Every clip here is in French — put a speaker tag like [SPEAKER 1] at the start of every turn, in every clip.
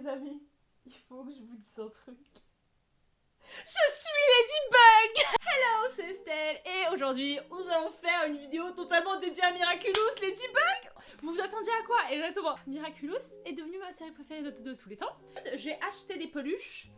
[SPEAKER 1] amis, il faut que je vous dise un truc. Je suis Ladybug. Hello, c'est Estelle et aujourd'hui nous allons faire une vidéo totalement dédiée à Miraculous Ladybug. Vous vous attendiez à quoi exactement? Miraculous est devenue ma série préférée de tous les temps. J'ai acheté des peluches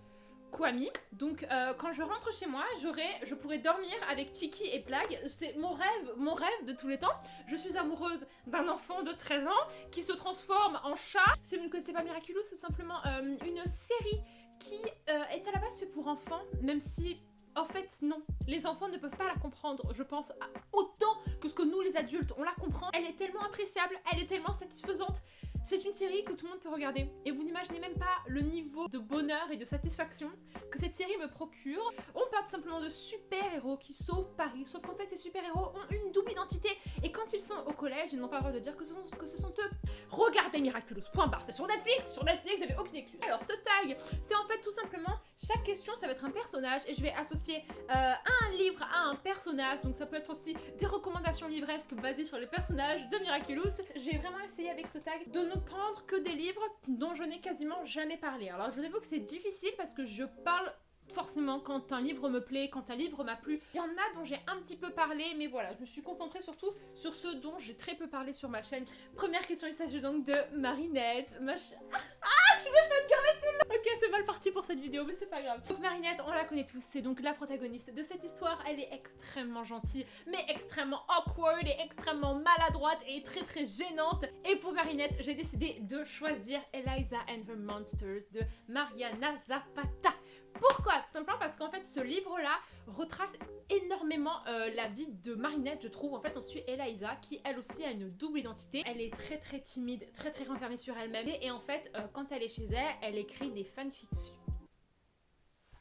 [SPEAKER 1] Kwami, donc quand je rentre chez moi, je pourrais dormir avec Tiki et Plagg. C'est mon rêve de tous les temps. Je suis amoureuse d'un enfant de 13 ans qui se transforme en chat. Si vous ne connaissez pas Miraculous, c'est simplement une série qui est à la base faite pour enfants, même si en fait non, les enfants ne peuvent pas la comprendre, je pense, autant que ce que nous les adultes on la comprend. Elle est tellement appréciable, elle est tellement satisfaisante. C'est une série que tout le monde peut regarder et vous n'imaginez même pas le niveau de bonheur et de satisfaction que cette série me procure. On parle simplement de super-héros qui sauvent Paris, sauf qu'en fait ces super-héros ont une double identité et quand ils sont au collège, ils n'ont pas le droit de dire que ce sont eux. Regardez Miraculous, point barre, c'est sur Netflix, vous n'avez aucune excuse. Alors ce tag, c'est en fait tout simplement, chaque question ça va être un personnage et je vais associer un livre à un personnage, donc ça peut être aussi des recommandations livresques basées sur les personnages de Miraculous. J'ai vraiment essayé avec ce tag de ne prendre que des livres dont je n'ai quasiment jamais parlé. Alors je vous avoue que c'est difficile parce que je parle forcément quand un livre me plaît, quand un livre m'a plu. Il y en a dont j'ai un petit peu parlé, mais voilà, je me suis concentrée surtout sur ceux dont j'ai très peu parlé sur ma chaîne. Première question, il s'agit donc de Marinette, je me fais garder tout le long. Ok, c'est mal parti pour cette vidéo, mais c'est pas grave. Donc Marinette, on la connaît tous, c'est donc la protagoniste de cette histoire. Elle est extrêmement gentille, mais extrêmement awkward et extrêmement maladroite et très très gênante. Et pour Marinette, j'ai décidé de choisir Eliza and Her Monsters de Mariana Zapata. Pourquoi? Simplement parce qu'en fait ce livre-là retrace énormément la vie de Marinette, je trouve. En fait on suit Eliza qui elle aussi a une double identité. Elle est très très timide, très très renfermée sur elle-même et en fait quand elle est chez elle, elle écrit des fanfictions.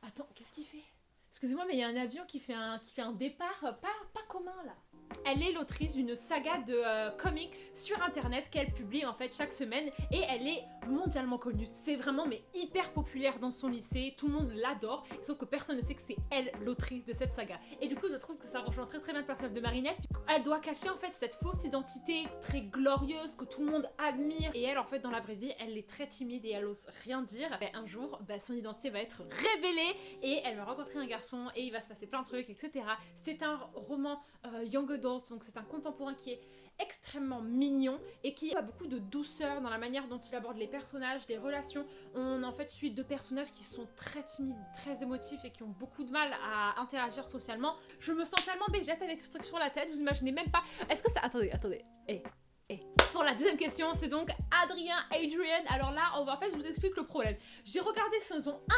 [SPEAKER 1] Attends, qu'est-ce qu'il fait? Excusez-moi mais il y a un avion qui fait un départ pas commun là. Elle est l'autrice d'une saga de comics sur internet qu'elle publie en fait chaque semaine et elle est mondialement connue. C'est vraiment mais hyper populaire dans son lycée, tout le monde l'adore, sauf que personne ne sait que c'est elle l'autrice de cette saga. Et du coup je trouve que ça rejoint très très bien le personnage de Marinette. Elle doit cacher en fait cette fausse identité très glorieuse que tout le monde admire et elle en fait dans la vraie vie elle est très timide et elle ose rien dire. Et un jour son identité va être révélée et elle va rencontrer un garçon et il va se passer plein de trucs etc. C'est un roman young adult, donc c'est un contemporain qui est extrêmement mignon et qui a beaucoup de douceur dans la manière dont il aborde les personnages, les relations. On en fait suit deux personnages qui sont très timides, très émotifs et qui ont beaucoup de mal à interagir socialement. Je me sens tellement bégette avec ce truc sur la tête, vous imaginez même pas. Est-ce que ça... Attendez. Pour la deuxième question, c'est donc Adrien. Alors là, en fait, je vous explique le problème. J'ai regardé saison 1,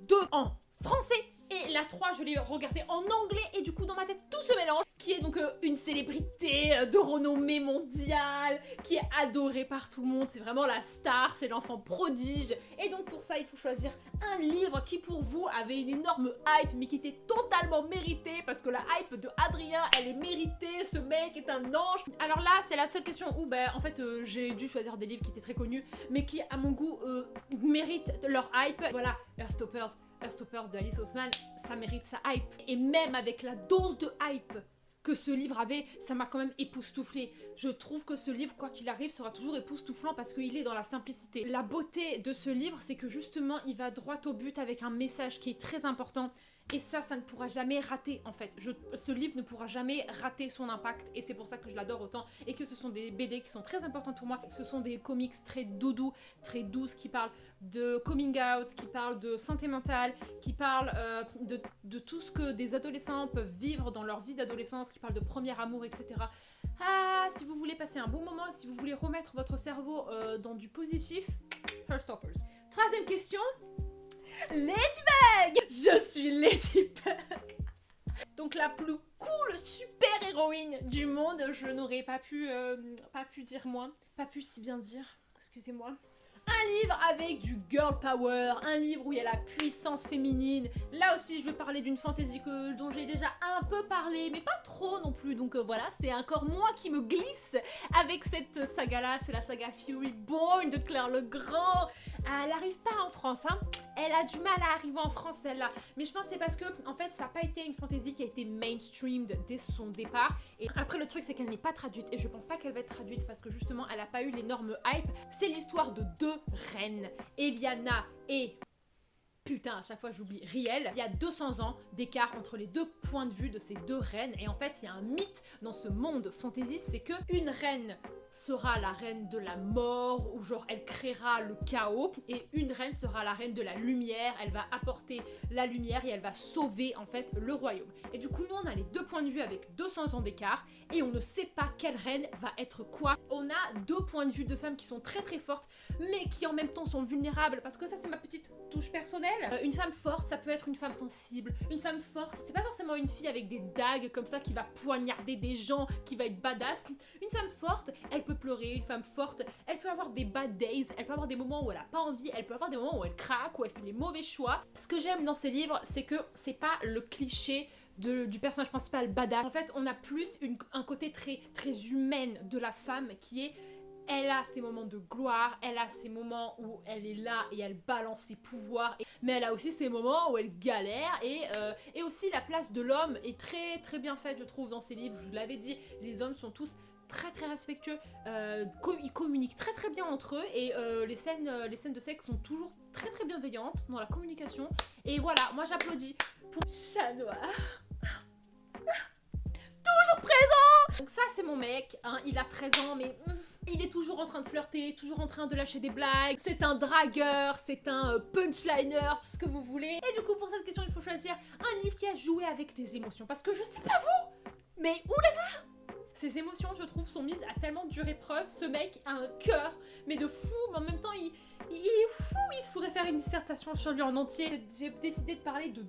[SPEAKER 1] 2 en français et la 3 je l'ai regardée en anglais et du coup dans ma tête tout se mélange. Qui est donc une célébrité de renommée mondiale, qui est adorée par tout le monde, c'est vraiment la star, c'est l'enfant prodige. Et donc pour ça il faut choisir un livre qui pour vous avait une énorme hype mais qui était totalement mérité parce que la hype de Adrien elle est méritée, ce mec est un ange. Alors là c'est la seule question où en fait j'ai dû choisir des livres qui étaient très connus mais qui à mon goût méritent leur hype. Voilà, Heartstoppers de Alice Oseman, ça mérite sa hype. Et même avec la dose de hype que ce livre avait, ça m'a quand même époustouflé. Je trouve que ce livre, quoi qu'il arrive, sera toujours époustouflant parce qu'il est dans la simplicité. La beauté de ce livre, c'est que justement, il va droit au but avec un message qui est très important. Et ça ne pourra jamais rater en fait. Ce livre ne pourra jamais rater son impact et c'est pour ça que je l'adore autant et que ce sont des BD qui sont très importantes pour moi. Ce sont des comics très doudous, très douces qui parlent de coming out, qui parlent de santé mentale, qui parlent de tout ce que des adolescents peuvent vivre dans leur vie d'adolescence, qui parlent de premier amour, etc. Ah, si vous voulez passer un bon moment, si vous voulez remettre votre cerveau dans du positif, Heartstoppers. Troisième question. Ladybug! Je suis Ladybug! Donc la plus cool super héroïne du monde, je n'aurais pas pu dire moins, pas pu si bien dire, excusez-moi. Un livre avec du girl power, un livre où il y a la puissance féminine. Là aussi je vais parler d'une fantasy dont j'ai déjà un peu parlé, mais pas trop non plus, donc voilà, c'est encore moi qui me glisse avec cette saga là, c'est la saga Fury Born de Claire Legrand. Elle n'arrive pas en France France, hein. Elle a du mal à arriver en France, celle-là. Mais je pense que c'est parce que, en fait, ça n'a pas été une fantasy qui a été mainstreamed dès son départ. Et après, le truc, c'est qu'elle n'est pas traduite. Et je pense pas qu'elle va être traduite parce que justement, elle n'a pas eu l'énorme hype. C'est l'histoire de deux reines, Eliana et... Putain, à chaque fois j'oublie, Riel. Il y a 200 ans d'écart entre les deux points de vue de ces deux reines. Et en fait, il y a un mythe dans ce monde fantasy, c'est que une reine sera la reine de la mort, ou genre elle créera le chaos, et une reine sera la reine de la lumière, elle va apporter la lumière et elle va sauver en fait le royaume. Et du coup nous on a les deux points de vue avec 200 ans d'écart, et on ne sait pas quelle reine va être quoi. On a deux points de vue de femmes qui sont très très fortes, mais qui en même temps sont vulnérables, parce que ça c'est ma petite touche personnelle. Une femme forte, ça peut être une femme sensible. Une femme forte, c'est pas forcément une fille avec des dagues comme ça qui va poignarder des gens, qui va être badass. Une femme forte, elle peut pleurer. Une femme forte, elle peut avoir des bad days, elle peut avoir des moments où elle a pas envie, elle peut avoir des moments où elle craque, où elle fait les mauvais choix. Ce que j'aime dans ces livres, c'est que c'est pas le cliché du personnage principal badass. En fait, on a plus un côté très, très humaine de la femme qui est... Elle a ses moments de gloire, elle a ses moments où elle est là et elle balance ses pouvoirs, mais elle a aussi ses moments où elle galère, et aussi la place de l'homme est très très bien faite, je trouve, dans ces livres. Je vous l'avais dit, les hommes sont tous très très respectueux, ils communiquent très très bien entre eux, et les scènes de sexe sont toujours très très bienveillantes dans la communication, et voilà, moi j'applaudis pour Chat Noir. Toujours présent. Donc ça c'est mon mec, hein, il a 13 ans mais il est toujours en train de flirter, toujours en train de lâcher des blagues, c'est un dragueur, c'est un punchliner, tout ce que vous voulez. Et du coup pour cette question il faut choisir un livre qui a joué avec tes émotions, parce que je sais pas vous, mais oulala, ses émotions je trouve sont mises à tellement dure épreuve. Ce mec a un cœur mais de fou, mais en même temps il est fou, il pourrait faire une dissertation sur lui en entier. J'ai décidé de parler de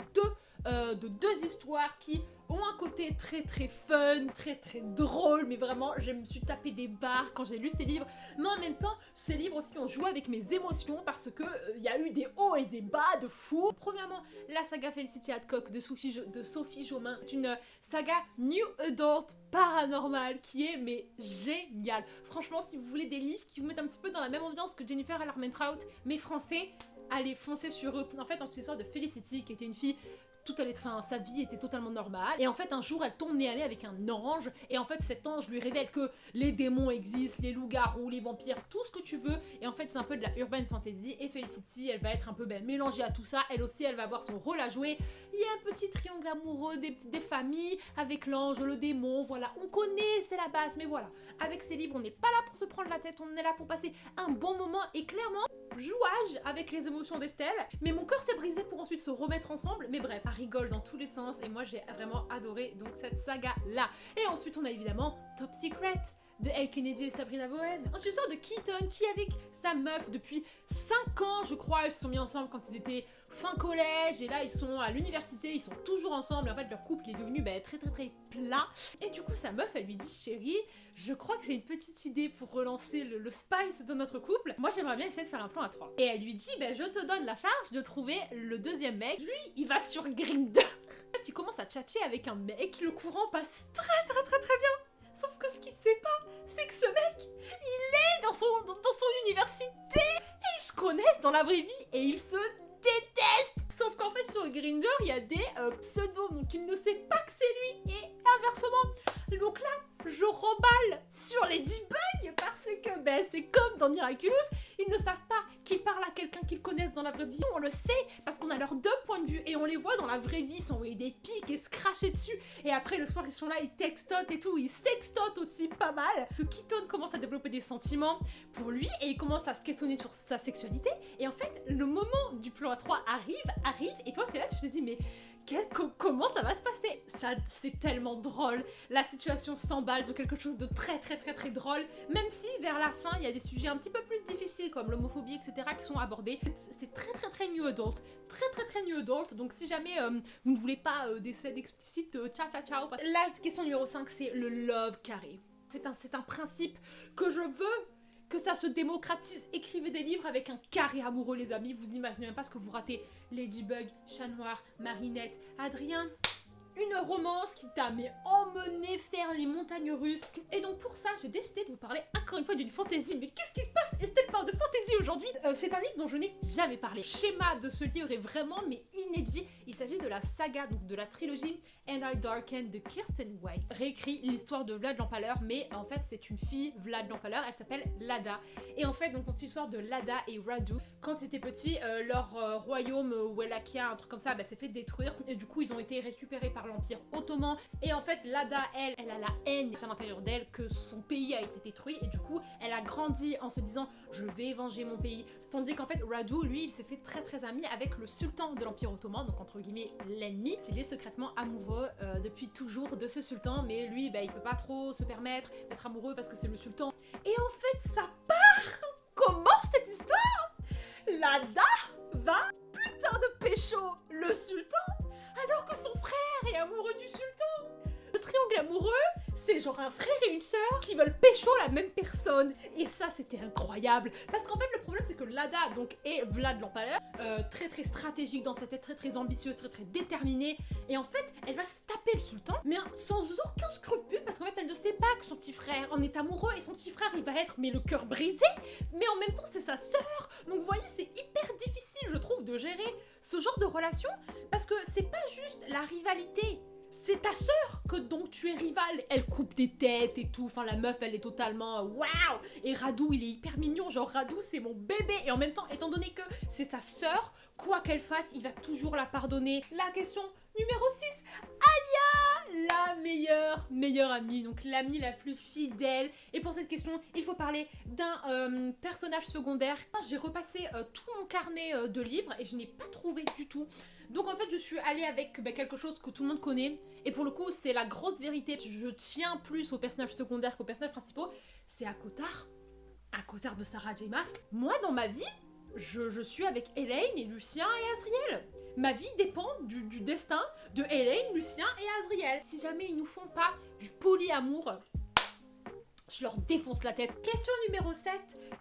[SPEAKER 1] deux histoires qui ont un côté très très fun, très très drôle, mais vraiment je me suis tapé des barres quand j'ai lu ces livres, mais en même temps ces livres aussi ont joué avec mes émotions parce que y a eu des hauts et des bas de fou. Premièrement, la saga Felicity Hadcock de Sophie Jomain, c'est une saga New Adult paranormal qui est mais géniale. Franchement, si vous voulez des livres qui vous mettent un petit peu dans la même ambiance que Jennifer Armentrout mais français, allez foncez sur eux. En fait, c'est l'histoire de Felicity qui était une fille sa vie était totalement normale, et en fait un jour elle tombe nez à nez avec un ange, et en fait cet ange lui révèle que les démons existent, les loups-garous, les vampires, tout ce que tu veux, et en fait c'est un peu de la urban fantasy, et Felicity elle va être un peu mélangée à tout ça, elle aussi elle va avoir son rôle à jouer. Il y a un petit triangle amoureux des familles avec l'ange, le démon, voilà, on connaît, c'est la base, mais voilà, avec ces livres on n'est pas là pour se prendre la tête, on est là pour passer un bon moment, et clairement jouage avec les émotions d'Estelle, mais mon cœur s'est brisé pour ensuite se remettre ensemble, mais bref, ça rigole dans tous les sens, et moi j'ai vraiment adoré donc cette saga là. Et ensuite on a évidemment Top Secret de Elle Kennedy et Sabrina Bowen. Ensuite on sort de Keaton qui avec sa meuf depuis 5 ans je crois, ils se sont mis ensemble quand ils étaient fin collège, et là ils sont à l'université, ils sont toujours ensemble, et en fait leur couple est devenu très très très plat, et du coup sa meuf elle lui dit: chérie, je crois que j'ai une petite idée pour relancer le spice de notre couple, moi j'aimerais bien essayer de faire un plan à 3. Et elle lui dit: je te donne la charge de trouver le deuxième mec. Lui il va sur Grindr. En fait il commence à tchatcher avec un mec, le courant passe très très très très bien. Sauf que ce qu'il sait pas, c'est que ce mec, il est dans son université, et ils se connaissent dans la vraie vie, et ils se détestent. Sauf qu'en fait sur Grindr, il y a des pseudos, donc il ne sait pas que c'est lui, et inversement. Donc là, je remballe sur les debugs parce que c'est comme dans Miraculous, ils ne savent pas qu'ils parlent à quelqu'un qu'ils connaissent dans la vraie vie. On le sait parce qu'on a leurs deux points de vue, et on les voit dans la vraie vie s'envoyer des pics et se cracher dessus, et après le soir ils sont là, ils textotent et tout, ils sextotent aussi pas mal. Que Keaton commence à développer des sentiments pour lui, et il commence à se questionner sur sa sexualité, et en fait le moment du plan A3 arrive, et toi t'es là, tu te dis mais comment ça va se passer? Ça, c'est tellement drôle. La situation s'emballe de quelque chose de très très très très drôle, même si vers la fin il y a des sujets un petit peu plus difficiles comme l'homophobie etc qui sont abordés. C'est très très très new adult, très très très new adult, donc si jamais vous ne voulez pas des scènes explicites, ciao. La question numéro 5 c'est le love carré. C'est un principe que je veux que ça se démocratise. Écrivez des livres avec un carré amoureux les amis, vous n'imaginez même pas ce que vous ratez. Ladybug, Chat Noir, Marinette, Adrien, une romance qui t'a emmené faire les montagnes russes. Et donc pour ça, j'ai décidé de vous parler encore une fois d'une fantaisie. Mais qu'est-ce qui se passe? Estelle parle de fantaisie aujourd'hui. C'est un livre dont je n'ai jamais parlé. Le schéma de ce livre est vraiment inédit. Il s'agit de la saga, donc de la trilogie And I Darken de Kirsten White. Réécrit l'histoire de Vlad l'Empaleur, mais en fait c'est une fille, Vlad l'Empaleur, elle s'appelle Lada. Et en fait, donc c'est l'histoire de Lada et Radu. Quand ils étaient petits, leur royaume Wallachia, un truc comme ça, s'est fait détruire. Et du coup, ils ont été récupérés par l'Empire ottoman. Et en fait, Lada, elle a la haine à l'intérieur d'elle que son pays a été détruit. Et du coup, elle a grandi en se disant « je vais venger mon pays ». Tandis qu'en fait, Radu, lui, il s'est fait très ami avec le sultan de l'Empire ottoman, donc entre guillemets l'ennemi. Il est secrètement amoureux depuis toujours de ce sultan, mais lui, il peut pas trop se permettre d'être amoureux parce que c'est le sultan. Et en fait, ça part. Comment cette histoire? Lada va putain de pécho le sultan alors que son frère est amoureux du sultan. Le triangle amoureux, c'est genre un frère et une sœur qui veulent pécho la même personne. Et ça, c'était incroyable. Parce qu'en fait, le problème, c'est que Lada donc, est Vlad l'Empaleur, très stratégique dans sa tête, très ambitieuse, très déterminée. Et en fait, elle va se taper le sultan, mais sans aucun scrupule, parce qu'en fait, elle ne sait pas que son petit frère en est amoureux, et son petit frère, il va être, mais le cœur brisé, mais en même temps, c'est sa sœur. Donc, vous voyez, c'est hyper difficile, je trouve, de gérer ce genre de relation, parce que c'est pas juste la rivalité. C'est ta sœur dont tu es rivale. Elle coupe des têtes et tout. Enfin, la meuf, elle est totalement waouh. Et Radu, il est hyper mignon. Genre, Radu, c'est mon bébé. Et en même temps, étant donné que c'est sa sœur, quoi qu'elle fasse, il va toujours la pardonner. La question numéro 6. Alia, la meilleure amie. Donc, l'amie la plus fidèle. Et pour cette question, il faut parler d'un personnage secondaire. J'ai repassé tout mon carnet de livres et je n'ai pas trouvé du tout. Donc en fait, je suis allée avec quelque chose que tout le monde connaît. Et pour le coup, c'est la grosse vérité. Je tiens plus aux personnages secondaires qu'aux personnages principaux. C'est Akotar. Akotar de Sarah J. Maas. Moi, dans ma vie, je suis avec Elaine et Lucien et Azriel. Ma vie dépend du destin de Elaine, Lucien et Azriel. Si jamais ils nous font pas du polyamour, je leur défonce la tête. Question numéro 7,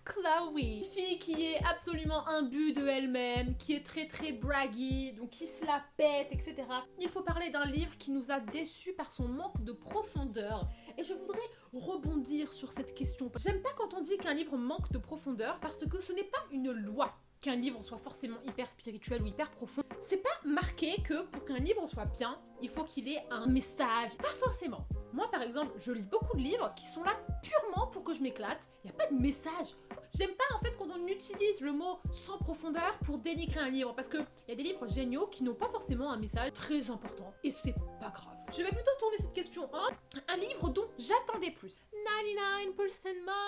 [SPEAKER 1] Chloe. Fille qui est absolument imbue de elle-même, qui est très braggy, donc qui se la pète, etc. Il faut parler d'un livre qui nous a déçus par son manque de profondeur. Et je voudrais rebondir sur cette question. J'aime pas quand on dit qu'un livre manque de profondeur parce que ce n'est pas une loi qu'un livre soit forcément hyper spirituel ou hyper profond. C'est pas marqué que pour qu'un livre soit bien, il faut qu'il ait un message. Pas forcément. Moi, par exemple, je lis beaucoup de livres qui sont là purement pour que je m'éclate. Il n'y a pas de message. J'aime pas en fait quand on utilise le mot sans profondeur pour dénigrer un livre parce qu'il y a des livres géniaux qui n'ont pas forcément un message très important. Et c'est pas grave. Je vais plutôt tourner cette question en un livre dont j'attendais plus. 99%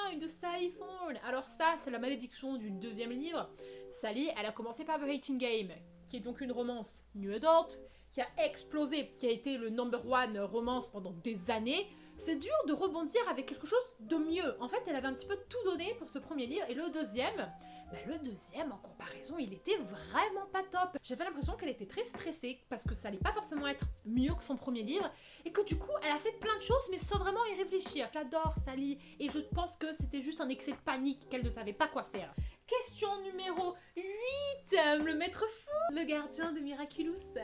[SPEAKER 1] Mine de Sally Thorne. Alors ça, c'est la malédiction du deuxième livre. Sally, elle a commencé par The Hating Game, qui est donc une romance new adult, qui a explosé, qui a été le #1 romance pendant des années. C'est dur de rebondir avec quelque chose de mieux. En fait, elle avait un petit peu tout donné pour ce premier livre, et le deuxième, en comparaison, il était vraiment pas top. J'avais l'impression qu'elle était très stressée, parce que ça allait pas forcément être mieux que son premier livre, et que du coup, elle a fait plein de choses, mais sans vraiment y réfléchir. J'adore Sally, et je pense que c'était juste un excès de panique, qu'elle ne savait pas quoi faire. Question numéro 8, le maître fou, le gardien de Miraculous.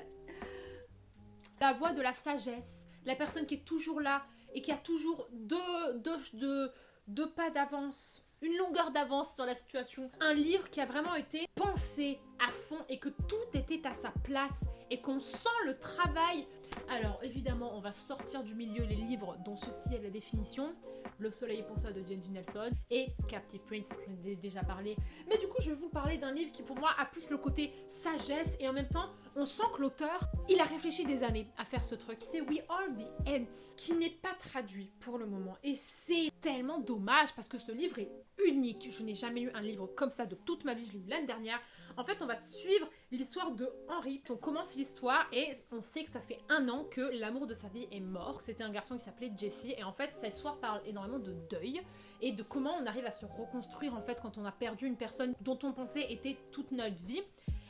[SPEAKER 1] La voix de la sagesse, la personne qui est toujours là, et qui a toujours deux pas d'avance, une longueur d'avance sur la situation. Un livre qui a vraiment été pensé à fond et que tout était à sa place et qu'on sent le travail. Alors évidemment, on va sortir du milieu les livres dont ceci est la définition. Le soleil est pour toi de Jenji Nelson et Captive Prince, j'en ai déjà parlé. Mais du coup, je vais vous parler d'un livre qui pour moi a plus le côté sagesse et en même temps, on sent que l'auteur, il a réfléchi des années à faire ce truc. C'est We Are the Ants, qui n'est pas traduit pour le moment. Et c'est tellement dommage parce que ce livre est unique. Je n'ai jamais eu un livre comme ça de toute ma vie, je l'ai eu l'année dernière. En fait, on va suivre l'histoire de Henry. On commence l'histoire et on sait que ça fait 1 an que l'amour de sa vie est mort. C'était un garçon qui s'appelait Jesse et en fait, cette histoire parle énormément de deuil et de comment on arrive à se reconstruire en fait quand on a perdu une personne dont on pensait était toute notre vie.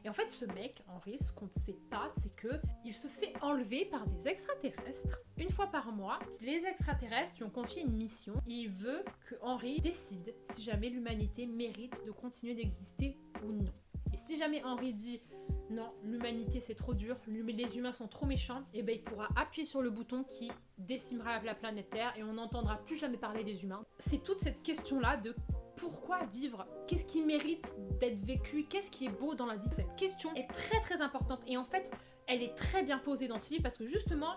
[SPEAKER 1] Et en fait, ce mec, Henry, ce qu'on ne sait pas, c'est que il se fait enlever par des extraterrestres une fois par mois. Les extraterrestres lui ont confié une mission. Il veut que Henry décide si jamais l'humanité mérite de continuer d'exister ou non. Et si jamais Henry dit non, l'humanité c'est trop dur, les humains sont trop méchants, et ben il pourra appuyer sur le bouton qui décimera la planète Terre et on n'entendra plus jamais parler des humains. C'est toute cette question-là de pourquoi vivre? Qu'est-ce qui mérite d'être vécu? Qu'est-ce qui est beau dans la vie? Cette question est très très importante et en fait, elle est très bien posée dans ce livre parce que justement,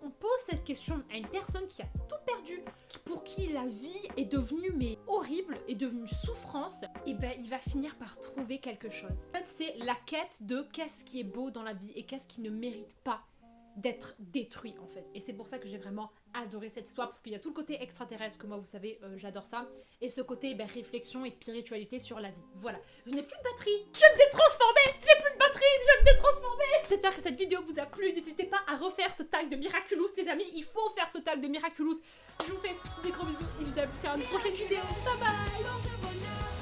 [SPEAKER 1] on pose cette question à une personne qui a tout perdu, pour qui la vie est devenue mais horrible, est devenue souffrance, et ben il va finir par trouver quelque chose. En fait, c'est la quête de qu'est-ce qui est beau dans la vie et qu'est-ce qui ne mérite pas d'être détruit en fait. Et c'est pour ça que j'ai vraiment adoré cette histoire parce qu'il y a tout le côté extraterrestre que moi vous savez j'adore ça et ce côté réflexion et spiritualité sur la vie. Voilà, je n'ai plus de batterie, je vais me détransformer, j'ai plus de batterie, je vais me détransformer. J'espère que cette vidéo vous a plu, n'hésitez pas à refaire ce tag de Miraculous les amis, il faut faire ce tag de Miraculous. Je vous fais des gros bisous et je vous dis à plus tard dans une prochaine vidéo, bye bye.